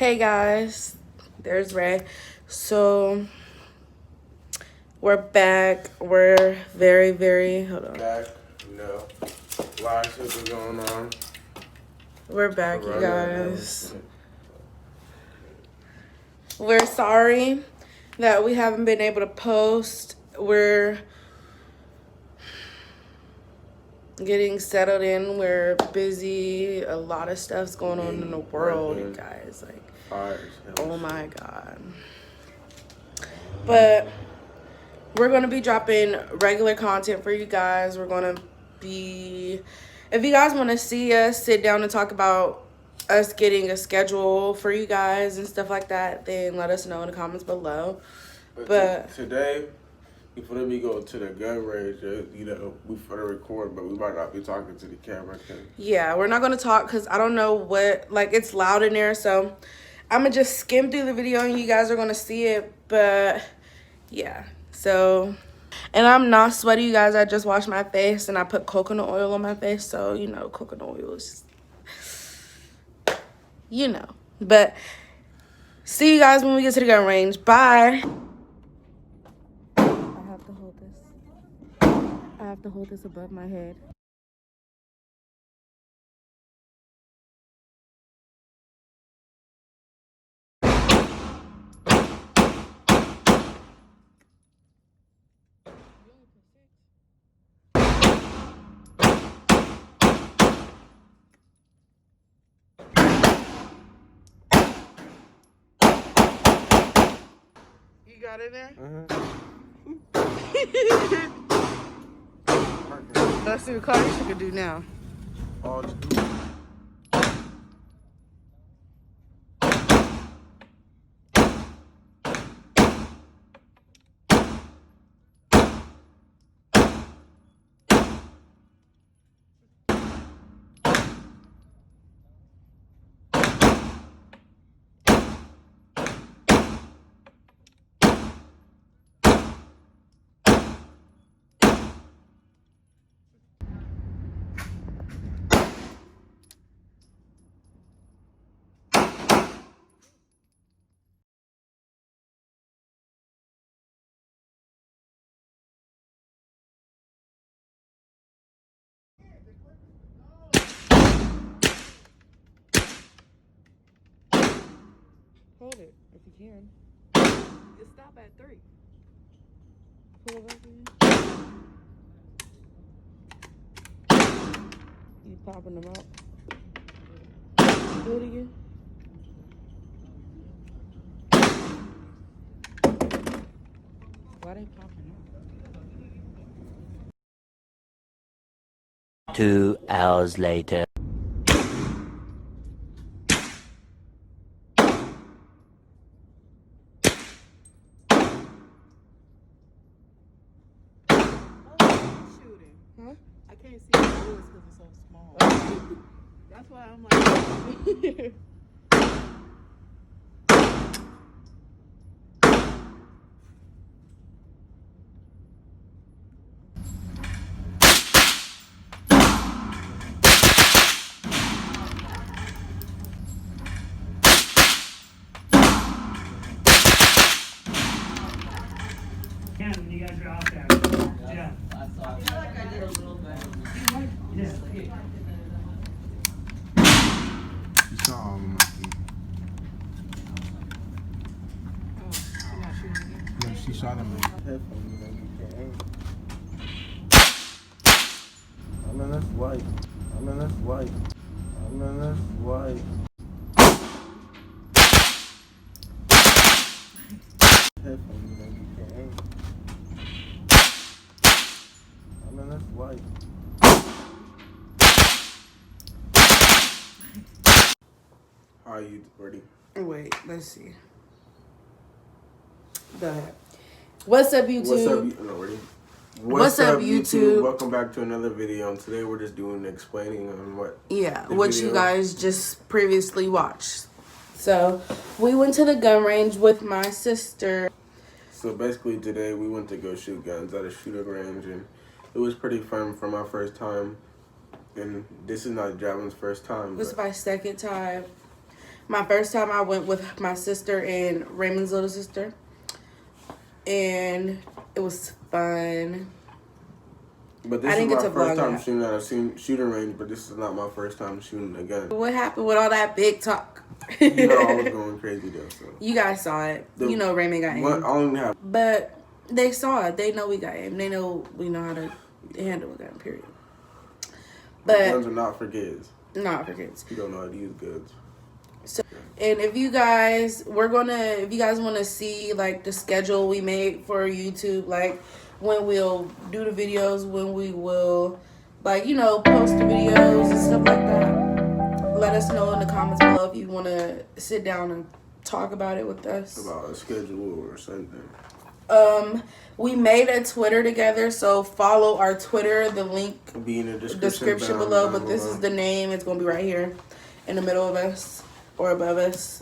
Hey guys, there's Ray. So we're back. We're very hold on. Back, no. A lot of shit was going on. We're back, you guys. We're sorry that we haven't been able to post. We're getting settled in. We're busy. A lot of stuff's going on in the world, you guys. Like, oh my god. But we're going to be dropping regular content for you guys. We're going to be, if you guys want to see us sit down and talk about us getting a schedule for you guys and stuff like that, then let us know in the comments below. But today, before we go to the gun range, we for the record, but we might not be talking to the camera. Yeah, we're not going to talk because I don't know what, like, it's loud in there. So I'm going to just skim through the video and you guys are going to see it. But yeah, so, and I'm not sweaty, you guys. I just washed my face and I put coconut oil on my face. So, you know, coconut oil is, you know. But see you guys when we get to the gun range. Bye. I have to hold this. I have to hold this above my head. You got it there? Let's see what Cardi can do now. Hold it if you can. It stop at 3. Pull it back in. You popping them out. Do it again. Why they popping out? 2 hours later. Huh? I can't see the doors because it's so small. That's why I'm like... When you guys are out there. Yeah. I feel like I did a little bit. Yeah. You saw all of my feet. Oh, you're not shooting again? Yeah, she shot him in the head. I mean, that's white. How are you ready? Wait, let's see. Go ahead. What's up, YouTube? What's up, YouTube? Welcome back to another video. And today we're just doing explaining on what. Yeah, what you guys just previously watched. So we went to the gun range with my sister. So basically today we went to go shoot guns at a shooting range, and it was pretty fun for my first time. And this is not Javelin's first time. This is my second time. My first time I went with my sister and Raymond's little sister. And it was fun. But this I is didn't get my to first vlog time that. shooting at a shooting range, but this is not my first time shooting a gun. What happened with all that big talk? You know, I was going crazy though. So You guys saw it. You know Raymond got what aim. I only have. But they saw it. They know we got aim. They know we know how to handle a gun, period. But Guns are not for kids. not for kids. You don't know how to use guns. So, and if you guys want to see like the schedule we made for YouTube, like when we'll do the videos, when we will like, you know, post the videos and stuff like that, let us know in the comments below if you want to sit down and talk about it with us. About a schedule or something. We made a Twitter together, so follow our Twitter. The link It'll be in the description below, but this is the name. It's gonna be right here in the middle of us or above us.